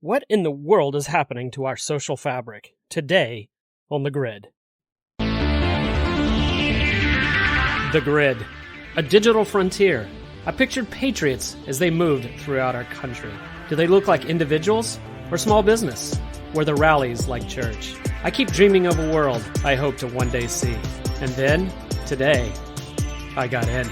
What in the world is happening to our social fabric today on The Grid? The Grid, a digital frontier. I pictured patriots as they moved throughout our country. Do they look like individuals or small business? Were the rallies like church? I keep dreaming of a world I hope to one day see. And then, today, I got in.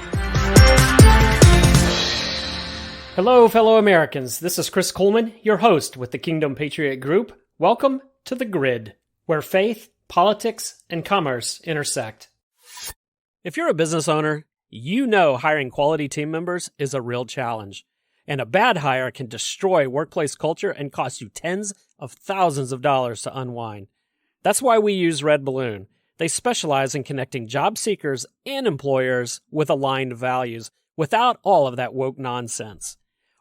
Hello, fellow Americans. This is Chris Kuhlmann, your host with the Kingdom Patriot Group. Welcome to The Grid, where faith, politics, and commerce intersect. If you're a business owner, you know hiring quality team members is a real challenge. And a bad hire can destroy workplace culture and cost you tens of thousands of dollars to unwind. That's why we use Red Balloon. They specialize in connecting job seekers and employers with aligned values without all of that woke nonsense.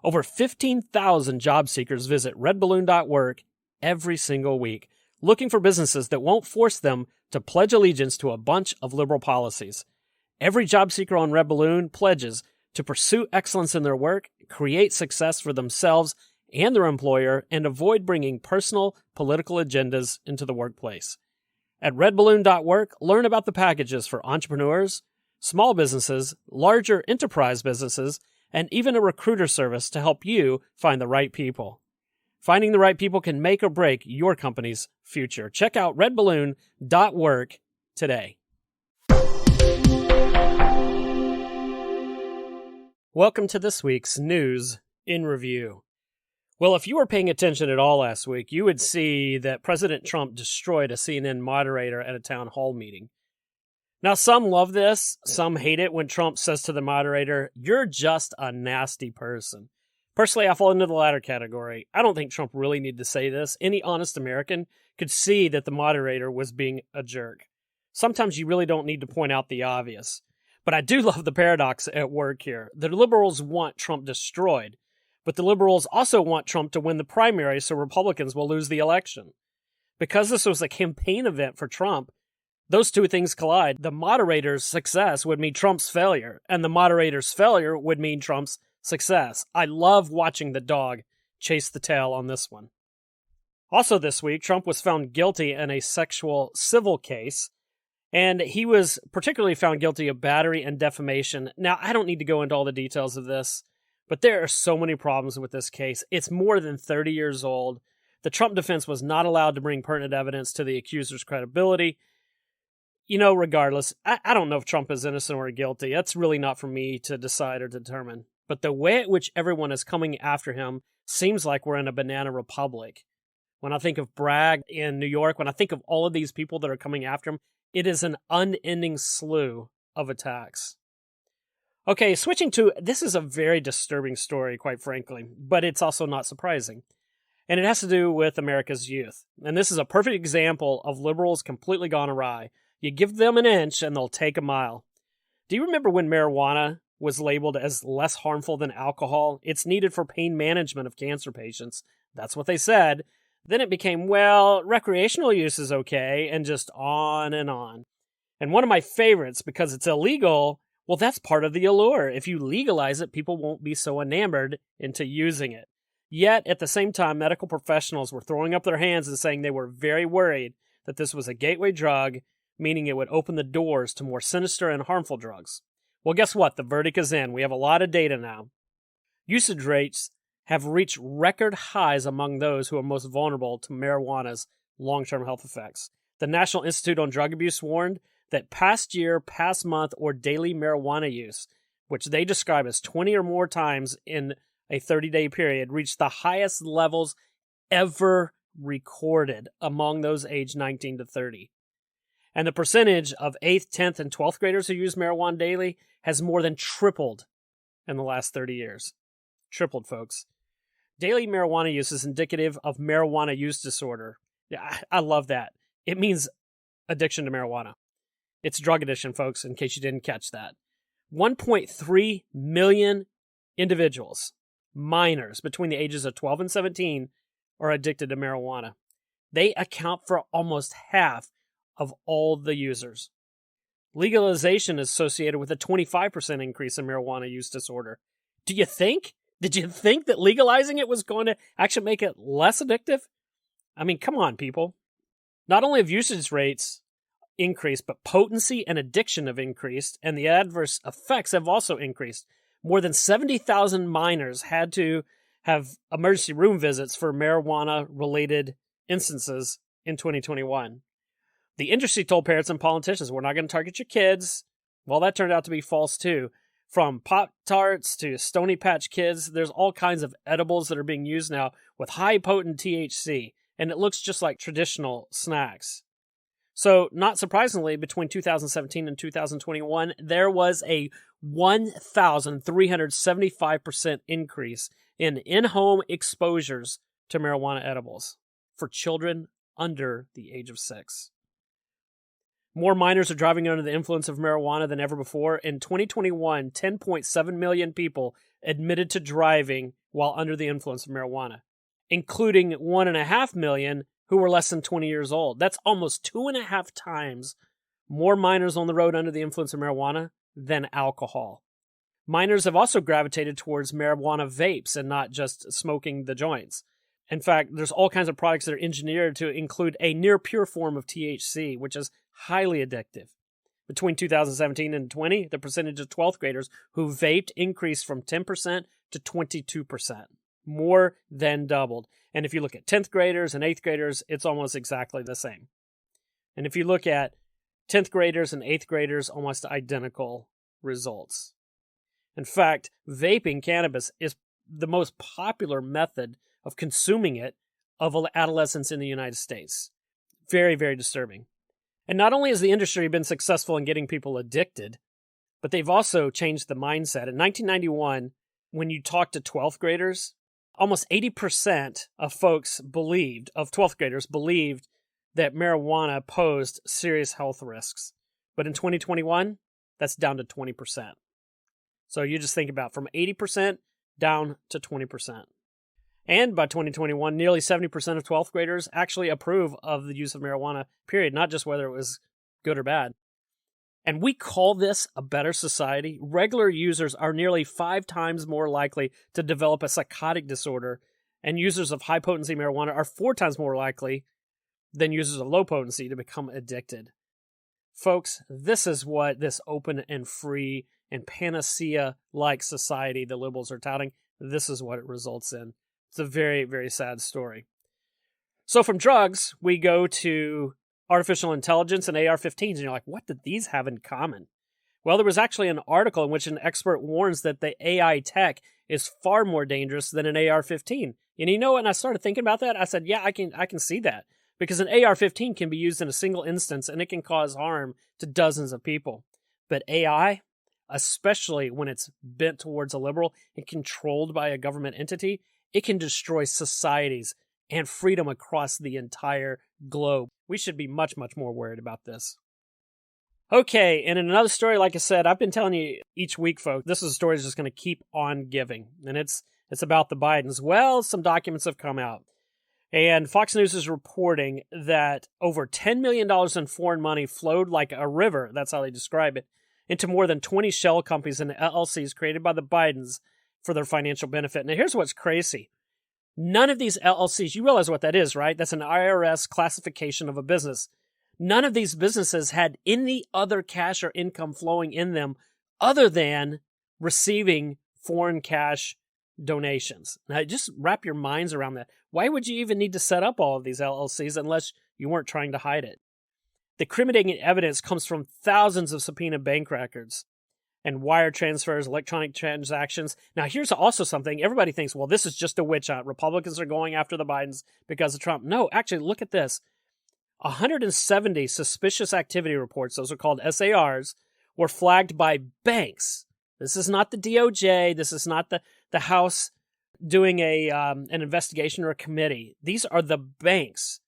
Over 15,000 job seekers visit redballoon.work every single week, looking for businesses that won't force them to pledge allegiance to a bunch of liberal policies. Every job seeker on Red Balloon pledges to pursue excellence in their work, create success for themselves and their employer, and avoid bringing personal political agendas into the workplace. At redballoon.work, learn about the packages for entrepreneurs, small businesses, larger enterprise businesses, and even a recruiter service to help you find the right people. Finding the right people can make or break your company's future. Check out redballoon.work today. Welcome to this week's News in Review. Well, if you were paying attention at all last week, you would see that President Trump destroyed a CNN moderator at a town hall meeting. Now, some love this, some hate it when Trump says to the moderator, "You're just a nasty person." Personally, I fall into the latter category. I don't think Trump really needed to say this. Any honest American could see that the moderator was being a jerk. Sometimes you really don't need to point out the obvious. But I do love the paradox at work here. The liberals want Trump destroyed, but the liberals also want Trump to win the primary so Republicans will lose the election. Because this was a campaign event for Trump, those two things collide. The moderator's success would mean Trump's failure, and the moderator's failure would mean Trump's success. I love watching the dog chase the tail on this one. Also this week, Trump was found guilty in a sexual civil case, and he was particularly found guilty of battery and defamation. Now, I don't need to go into all the details of this, but there are so many problems with this case. It's more than 30 years old. The Trump defense was not allowed to bring pertinent evidence to the accuser's credibility. You know, regardless, I don't know if Trump is innocent or guilty. That's really not for me to decide or determine. But the way at which everyone is coming after him seems like we're in a banana republic. When I think of Bragg in New York, when I think of all of these people that are coming after him, it is an unending slew of attacks. Okay, switching to, this is a very disturbing story, quite frankly, but it's also not surprising. And it has to do with America's youth. And this is a perfect example of liberals completely gone awry. You give them an inch and they'll take a mile. Do you remember when marijuana was labeled as less harmful than alcohol? It's needed for pain management of cancer patients. That's what they said. Then it became, well, recreational use is okay, and just on and on. And one of my favorites, because it's illegal, well, that's part of the allure. If you legalize it, people won't be so enamored into using it. Yet, at the same time, medical professionals were throwing up their hands and saying they were very worried that this was a gateway drug, meaning it would open the doors to more sinister and harmful drugs. Well, guess what? The verdict is in. We have a lot of data now. Usage rates have reached record highs among those who are most vulnerable to marijuana's long-term health effects. The National Institute on Drug Abuse warned that past year, past month, or daily marijuana use, which they describe as 20 or more times in a 30-day period, reached the highest levels ever recorded among those aged 19 to 30. And the percentage of 8th, 10th, and 12th graders who use marijuana daily has more than tripled in the last 30 years. Tripled, folks. Daily marijuana use is indicative of marijuana use disorder. Yeah, I love that. It means addiction to marijuana. It's drug addiction, folks, in case you didn't catch that. 1.3 million individuals, minors between the ages of 12 and 17, are addicted to marijuana. They account for almost half of all the users. Legalization is associated with a 25% increase in marijuana use disorder. Do you think Did you think that legalizing it was going to actually make it less addictive? I mean, come on, people. Not only have usage rates increased, but potency and addiction have increased, and the adverse effects have also increased. More than 70,000 minors had to have emergency room visits for marijuana-related instances in 2021. The industry told parents and politicians, we're not going to target your kids. Well, that turned out to be false, too. From Pop-Tarts to Stony Patch Kids, there's all kinds of edibles that are being used now with high-potent THC, and it looks just like traditional snacks. So, not surprisingly, between 2017 and 2021, there was a 1,375% increase in in-home exposures to marijuana edibles for children under the age of 6. More minors are driving under the influence of marijuana than ever before. In 2021, 10.7 million people admitted to driving while under the influence of marijuana, including 1.5 million who were less than 20 years old. That's almost 2.5 times more minors on the road under the influence of marijuana than alcohol. Minors have also gravitated towards marijuana vapes and not just smoking the joints. In fact, there's all kinds of products that are engineered to include a near pure form of THC, which is highly addictive. Between 2017 and 20, the percentage of 12th graders who vaped increased from 10% to 22%, more than doubled. And if you look at 10th graders and 8th graders, it's almost exactly the same. And if you look at 10th graders and 8th graders, almost identical results. In fact, vaping cannabis is the most popular method of consuming it of adolescents in the United States. Very, very disturbing. And not only has the industry been successful in getting people addicted, but they've also changed the mindset. In 1991, when you talk to 12th graders, almost 80% of 12th graders believed that marijuana posed serious health risks. But in 2021, that's down to 20%. So you just think about from 80% down to 20%. And by 2021, nearly 70% of 12th graders actually approve of the use of marijuana, period, not just whether it was good or bad. And we call this a better society. Regular users are nearly 5 times more likely to develop a psychotic disorder, and users of high-potency marijuana are 4 times more likely than users of low potency to become addicted. Folks, this is what this open and free and panacea-like society the liberals are touting, this is what it results in. It's a very, very sad story. So from drugs, we go to artificial intelligence and AR-15s, and you're like, what did these have in common? Well, there was actually an article in which an expert warns that the AI tech is far more dangerous than an AR-15. And you know, when I started thinking about that, I said, yeah, I can see that. Because an AR-15 can be used in a single instance, and it can cause harm to dozens of people. But AI, especially when it's bent towards a liberal and controlled by a government entity, it can destroy societies and freedom across the entire globe. We should be much, much more worried about this. Okay, and in another story, like I said, I've been telling you each week, folks, this is a story that's just going to keep on giving. And it's about the Bidens. Well, some documents have come out. And Fox News is reporting that over $10 million in foreign money flowed like a river, that's how they describe it, into more than 20 shell companies and LLCs created by the Bidens for their financial benefit. Now, here's what's crazy. None of these LLCs, you realize what that is, right? That's an IRS classification of a business. None of these businesses had any other cash or income flowing in them other than receiving foreign cash donations. Now, just wrap your minds around that. Why would you even need to set up all of these LLCs unless you weren't trying to hide it? The incriminating evidence comes from thousands of subpoena bank records and wire transfers, electronic transactions. Now, here's also something. Everybody thinks, well, this is just a witch hunt. Republicans are going after the Bidens because of Trump. No, actually, look at this. 170 suspicious activity reports, those are called SARs, were flagged by banks. This is not the DOJ. This is not the House doing an investigation or a committee. These are the banks.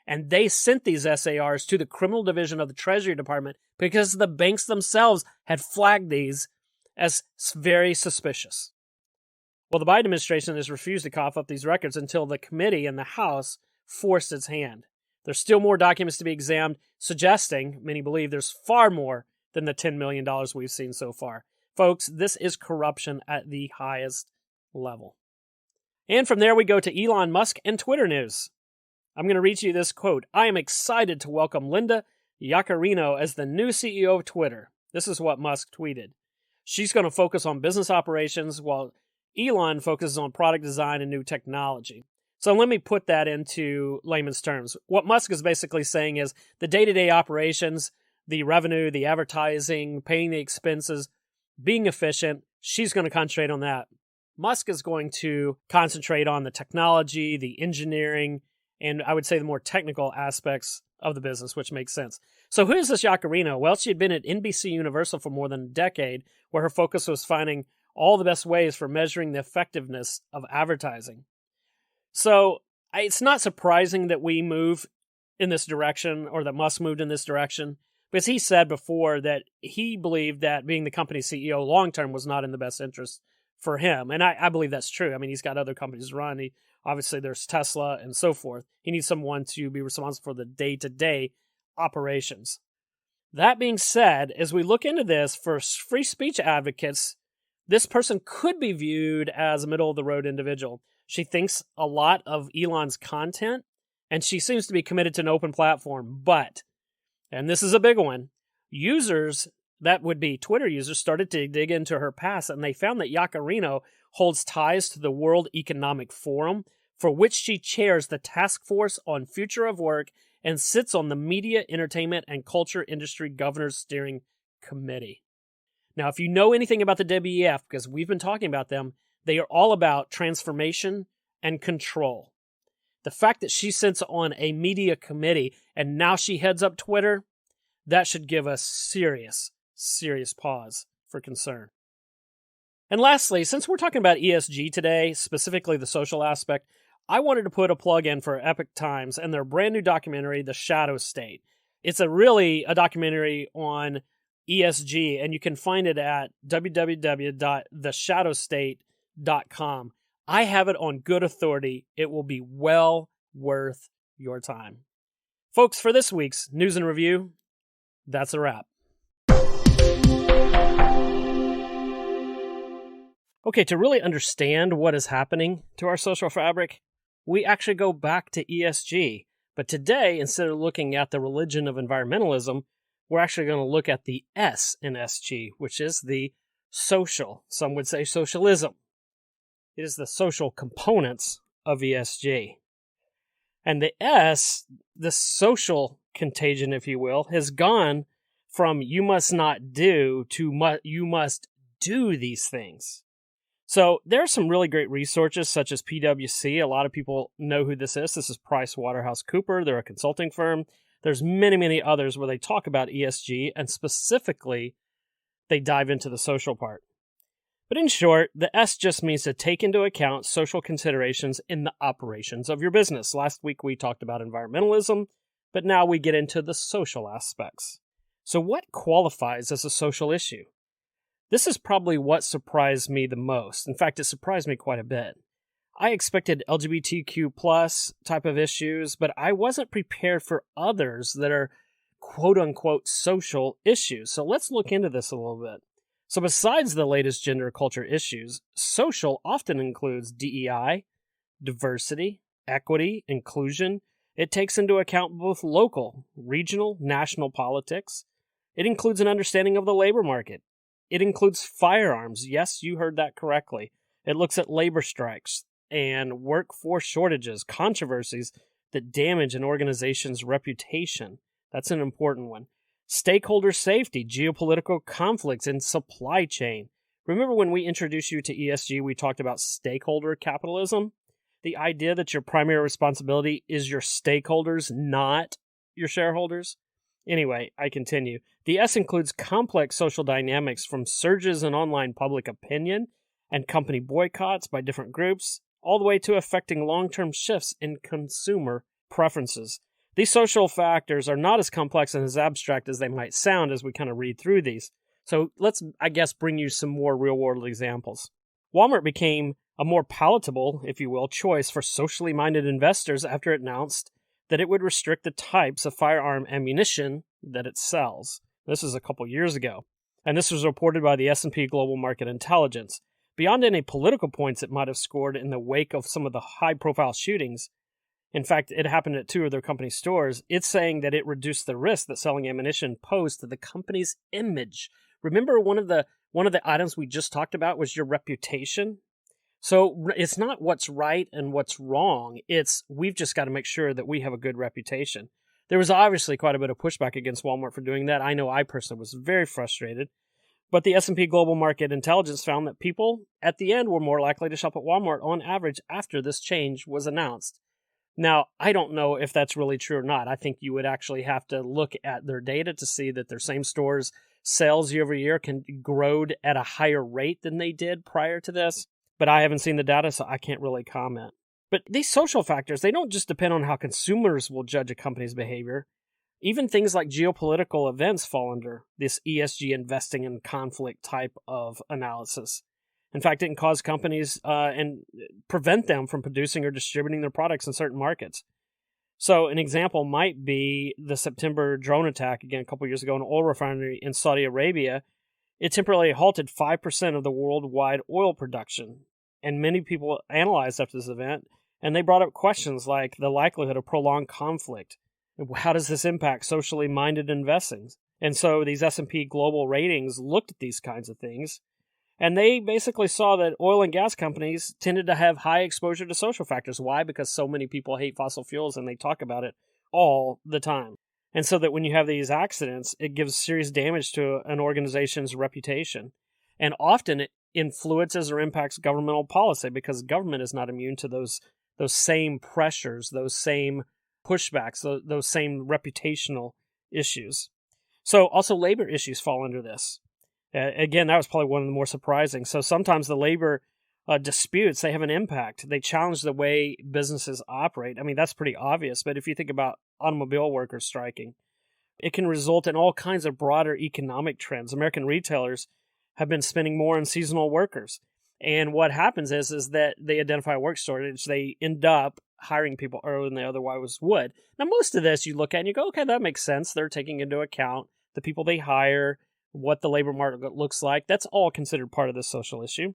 And they sent these SARs to the criminal division of the Treasury Department because the banks themselves had flagged these as very suspicious. Well, the Biden administration has refused to cough up these records until the committee in the House forced its hand. There's still more documents to be examined, suggesting, many believe, there's far more than the $10 million we've seen so far. Folks, this is corruption at the highest level. And from there, we go to Elon Musk and Twitter news. I'm going to read you this quote. I am excited to welcome Linda Yaccarino as the new CEO of Twitter. This is what Musk tweeted. She's going to focus on business operations while Elon focuses on product design and new technology. So let me put that into layman's terms. What Musk is basically saying is the day-to-day operations, the revenue, the advertising, paying the expenses, being efficient, she's going to concentrate on that. Musk is going to concentrate on the technology, the engineering, and I would say the more technical aspects of the business, which makes sense. So who is this Yaccarino? Well, she had been at NBC Universal for more than a decade, where her focus was finding all the best ways for measuring the effectiveness of advertising. So it's not surprising that we move in this direction, or that Musk moved in this direction, because he said before that he believed that being the company's CEO long-term was not in the best interest for him. And I believe that's true. I mean, he's got other companies to run. Obviously, there's Tesla and so forth. He needs someone to be responsible for the day-to-day operations. That being said, as we look into this, for free speech advocates, this person could be viewed as a middle-of-the-road individual. She thinks a lot of Elon's content, and she seems to be committed to an open platform. But, and this is a big one, users, that would be Twitter users, started to dig into her past, and they found that Yaccarino holds ties to the World Economic Forum, for which she chairs the Task Force on Future of Work and sits on the Media, Entertainment, and Culture Industry Governors Steering Committee. Now, if you know anything about the WEF, because we've been talking about them, they are all about transformation and control. The fact that she sits on a media committee and now she heads up Twitter, that should give us serious pause for concern. And lastly, since we're talking about ESG today, specifically the social aspect, I wanted to put a plug in for Epic Times and their brand new documentary, The Shadow State. It's really a documentary on ESG, and you can find it at www.theshadowstate.com. I have it on good authority. It will be well worth your time. Folks, for this week's News and Review, that's a wrap. Okay, to really understand what is happening to our social fabric, we actually go back to ESG. But today, instead of looking at the religion of environmentalism, we're actually going to look at the S in SG, which is the social, some would say socialism. It is the social components of ESG. And the S, the social contagion, if you will, has gone from you must not do to you must do these things. So there are some really great resources such as PwC. A lot of people know who this is. This is PricewaterhouseCoopers. They're a consulting firm. There's many others where they talk about ESG, and specifically, they dive into the social part. But in short, the S just means to take into account social considerations in the operations of your business. Last week, we talked about environmentalism, but now we get into the social aspects. So what qualifies as a social issue? This is probably what surprised me the most. In fact, it surprised me quite a bit. I expected LGBTQ plus type of issues, but I wasn't prepared for others that are quote-unquote social issues. So let's look into this a little bit. So besides the latest gender culture issues, social often includes DEI, diversity, equity, inclusion. It takes into account both local, regional, national politics. It includes an understanding of the labor market. It includes firearms. Yes, you heard that correctly. It looks at labor strikes and workforce shortages, controversies that damage an organization's reputation. That's an important one. Stakeholder safety, geopolitical conflicts, and supply chain. Remember when we introduced you to ESG, we talked about stakeholder capitalism? The idea that your primary responsibility is your stakeholders, not your shareholders? Anyway, I continue. The S includes complex social dynamics from surges in online public opinion and company boycotts by different groups, all the way to affecting long-term shifts in consumer preferences. These social factors are not as complex and as abstract as they might sound as we kind of read through these. So let's, bring you some more real-world examples. Walmart became a more palatable, if you will, choice for socially minded investors after it announced that it would restrict the types of firearm ammunition that it sells. This is a couple years ago. And this was reported by the S&P Global Market Intelligence. beyond any political points it might have scored in the wake of some of the high-profile shootings. In fact, it happened at 2 of their company stores. It's saying that it reduced the risk that selling ammunition posed to the company's image. Remember, one of the items we just talked about was your reputation. So it's not what's right and what's wrong. It's we've just got to make sure that we have a good reputation. There was obviously quite a bit of pushback against Walmart for doing that. I know I personally was very frustrated. But the S&P Global Market Intelligence found that people at the end were more likely to shop at Walmart on average after this change was announced. Now, I don't know if that's really true or not. I think you would actually have to look at their data to see that their same stores' sales year over year can grow at a higher rate than they did prior to this. But I haven't seen the data, so I can't really comment. But these social factors, they don't just depend on how consumers will judge a company's behavior. Even things like geopolitical events fall under this ESG investing in conflict type of analysis. In fact, it can cause companies and prevent them from producing or distributing their products in certain markets. So an example might be the September drone attack, again, a couple years ago, in an oil refinery in Saudi Arabia. It temporarily halted 5% of the worldwide oil production. And many people analyzed after this event, and they brought up questions like the likelihood of prolonged conflict. How does this impact socially minded investing? And so these S&P Global ratings looked at these kinds of things, and they basically saw that oil and gas companies tended to have high exposure to social factors. Why? Because so many people hate fossil fuels, and they talk about it all the time. And so that when you have these accidents, it gives serious damage to an organization's reputation. And often it influences or impacts governmental policy because government is not immune to those same pressures, those same pushbacks, those same reputational issues. So also labor issues fall under this. Again, that was probably one of the more surprising. So sometimes the labor disputes, they have an impact. They challenge the way businesses operate. I mean, that's pretty obvious. But if you think about automobile workers striking, it can result in all kinds of broader economic trends. American retailers have been spending more on seasonal workers. And what happens is that they identify a work shortage. They end up hiring people earlier than they otherwise would. Now, most of this you look at and you go, okay, that makes sense. They're taking into account the people they hire, what the labor market looks like. That's all considered part of this social issue.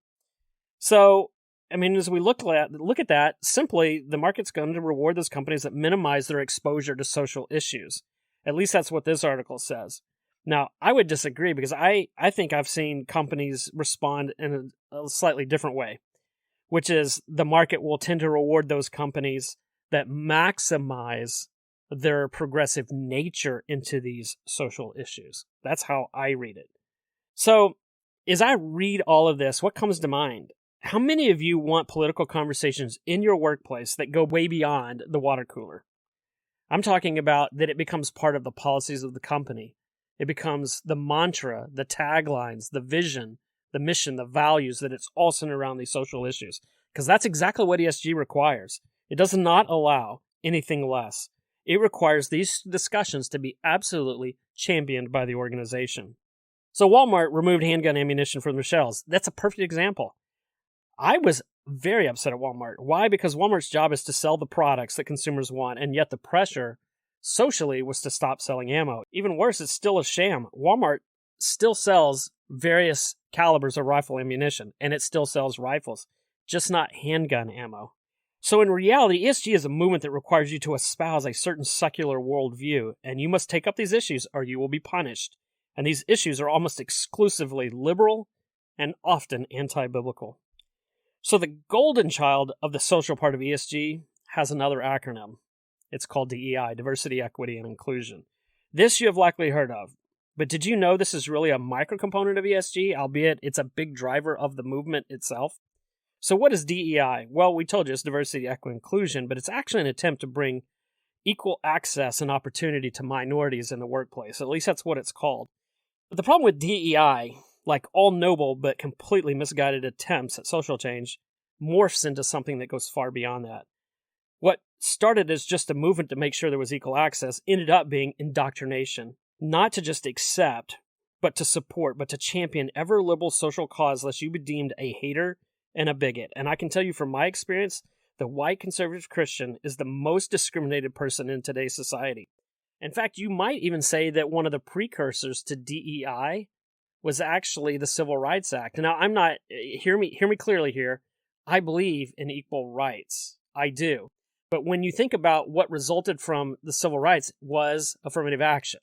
So, I mean, as we look at that, simply the market's going to reward those companies that minimize their exposure to social issues. At least that's what this article says. Now, I would disagree because I think I've seen companies respond in a slightly different way, which is the market will tend to reward those companies that maximize their progressive nature into these social issues. That's how I read it. So, as I read all of this, what comes to mind? How many of you want political conversations in your workplace that go way beyond the water cooler? I'm talking about that it becomes part of the policies of the company. It becomes the mantra, the taglines, the vision, the mission, the values, that it's all centered around these social issues. Because that's exactly what ESG requires. It does not allow anything less. It requires these discussions to be absolutely championed by the organization. So Walmart removed handgun ammunition from their shelves. That's a perfect example. I was very upset at Walmart. Why? Because Walmart's job is to sell the products that consumers want, and yet the pressure socially was to stop selling ammo. Even worse, it's still a sham. Walmart still sells various calibers of rifle ammunition, and it still sells rifles, just not handgun ammo. So in reality, ESG is a movement that requires you to espouse a certain secular worldview, and you must take up these issues or you will be punished. And these issues are almost exclusively liberal and often anti-biblical. So the golden child of the social part of ESG has another acronym. It's called DEI, Diversity, Equity, and Inclusion. This you have likely heard of. But did you know this is really a micro-component of ESG, albeit it's a big driver of the movement itself? So what is DEI? Well, we told you it's diversity, equity, inclusion, but it's actually an attempt to bring equal access and opportunity to minorities in the workplace. At least that's what it's called. But the problem with DEI, like all noble but completely misguided attempts at social change, morphs into something that goes far beyond that. What started as just a movement to make sure there was equal access ended up being indoctrination, not to just accept, but to support, but to champion every liberal social cause lest you be deemed a hater and a bigot. And I can tell you from my experience, the white conservative Christian is the most discriminated person in today's society. In fact, you might even say that one of the precursors to DEI was actually the Civil Rights Act. Now, I'm not, hear me clearly here. I believe in equal rights. I do. But when you think about what resulted from the civil rights was affirmative action.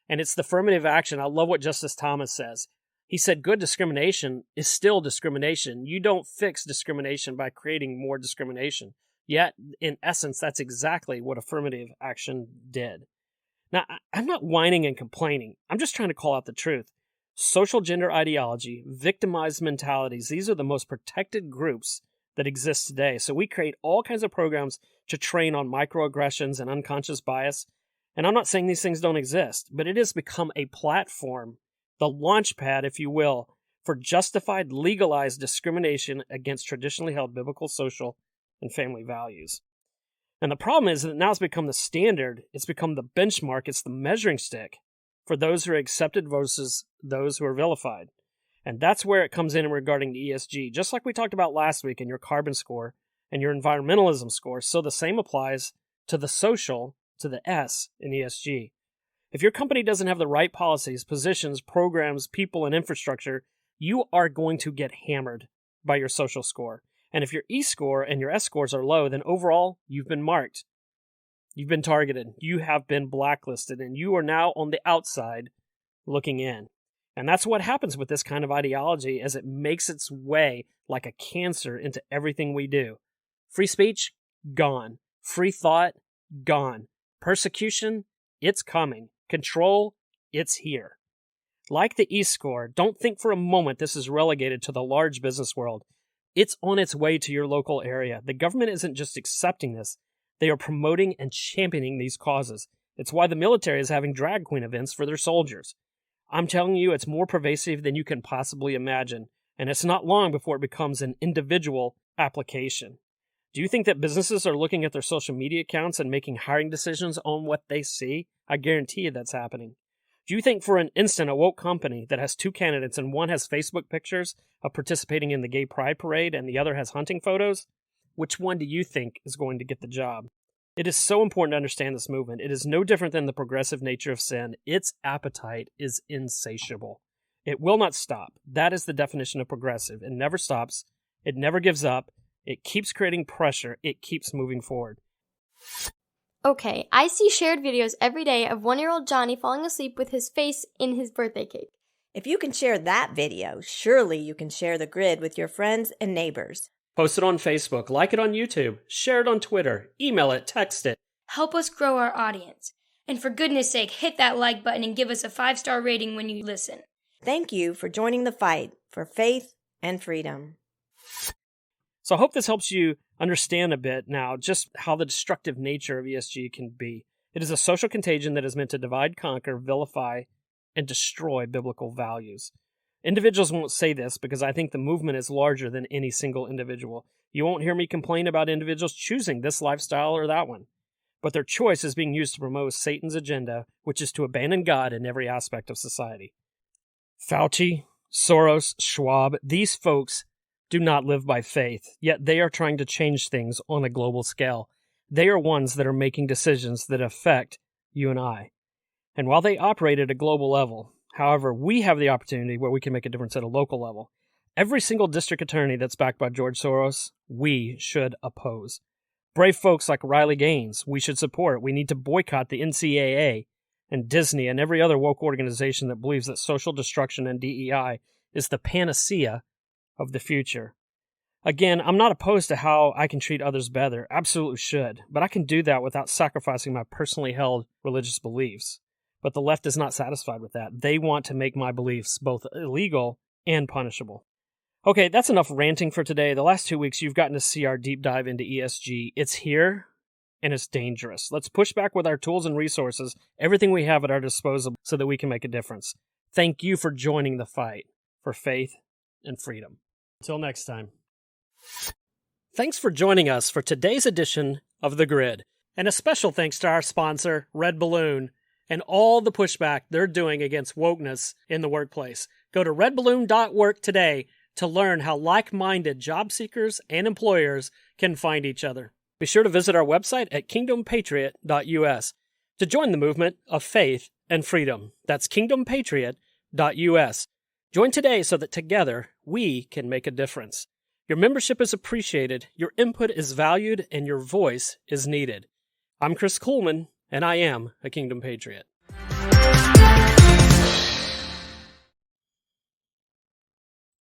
And it's the affirmative action. I love what Justice Thomas says. He said, good discrimination is still discrimination. You don't fix discrimination by creating more discrimination. Yet, in essence, that's exactly what affirmative action did. Now, I'm not whining and complaining. I'm just trying to call out the truth. Social gender ideology, victimized mentalities, these are the most protected groups that exist today. So we create all kinds of programs to train on microaggressions and unconscious bias. And I'm not saying these things don't exist, but it has become a platform, the launch pad, if you will, for justified, legalized discrimination against traditionally held biblical, social, and family values. And the problem is that now it's become the standard, it's become the benchmark, it's the measuring stick for those who are accepted versus those who are vilified. And that's where it comes in regarding the ESG. Just like we talked about last week in your carbon score and your environmentalism score, so the same applies to the social, to the S in ESG. If your company doesn't have the right policies, positions, programs, people, and infrastructure, you are going to get hammered by your social score. And if your E score and your S scores are low, then overall, you've been marked. You've been targeted. You have been blacklisted, and you are now on the outside looking in. And that's what happens with this kind of ideology as it makes its way like a cancer into everything we do. Free speech? Gone. Free thought? Gone. Persecution? It's coming. Control? It's here. Like the E score, don't think for a moment this is relegated to the large business world. It's on its way to your local area. The government isn't just accepting this. They are promoting and championing these causes. It's why the military is having drag queen events for their soldiers. I'm telling you, it's more pervasive than you can possibly imagine, and it's not long before it becomes an individual application. Do you think that businesses are looking at their social media accounts and making hiring decisions on what they see? I guarantee you that's happening. Do you think for an instant a woke company that has two candidates and one has Facebook pictures of participating in the gay pride parade and the other has hunting photos? Which one do you think is going to get the job? It is so important to understand this movement. It is no different than the progressive nature of sin. Its appetite is insatiable. It will not stop. That is the definition of progressive. It never stops. It never gives up. It keeps creating pressure. It keeps moving forward. Okay, I see shared videos every day of 1-year-old Johnny falling asleep with his face in his birthday cake. If you can share that video, surely you can share the grid with your friends and neighbors. Post it on Facebook, like it on YouTube, share it on Twitter, email it, text it. Help us grow our audience. And for goodness sake, hit that like button and give us a 5-star rating when you listen. Thank you for joining the fight for faith and freedom. So I hope this helps you understand a bit now just how the destructive nature of ESG can be. It is a social contagion that is meant to divide, conquer, vilify, and destroy biblical values. Individuals won't say this because I think the movement is larger than any single individual. You won't hear me complain about individuals choosing this lifestyle or that one. But their choice is being used to promote Satan's agenda, which is to abandon God in every aspect of society. Fauci, Soros, Schwab, these folks do not live by faith, yet they are trying to change things on a global scale. They are ones that are making decisions that affect you and I. And while they operate at a global level, however, we have the opportunity where we can make a difference at a local level. Every single district attorney that's backed by George Soros, we should oppose. Brave folks like Riley Gaines, we should support. We need to boycott the NCAA and Disney and every other woke organization that believes that social destruction and DEI is the panacea of the future. Again, I'm not opposed to how I can treat others better. Absolutely should. But I can do that without sacrificing my personally held religious beliefs. But the left is not satisfied with that. They want to make my beliefs both illegal and punishable. Okay, that's enough ranting for today. The last 2 weeks, you've gotten to see our deep dive into ESG. It's here, and it's dangerous. Let's push back with our tools and resources, everything we have at our disposal, so that we can make a difference. Thank you for joining the fight for faith and freedom. Until next time. Thanks for joining us for today's edition of The Grid. And a special thanks to our sponsor, Red Balloon, and all the pushback they're doing against wokeness in the workplace. Go to redballoon.work today to learn how like-minded job seekers and employers can find each other. Be sure to visit our website at kingdompatriot.us to join the movement of faith and freedom. That's kingdompatriot.us. Join today so that together we can make a difference. Your membership is appreciated, your input is valued, and your voice is needed. I'm Chris Kuhlmann, and I am a Kingdom Patriot.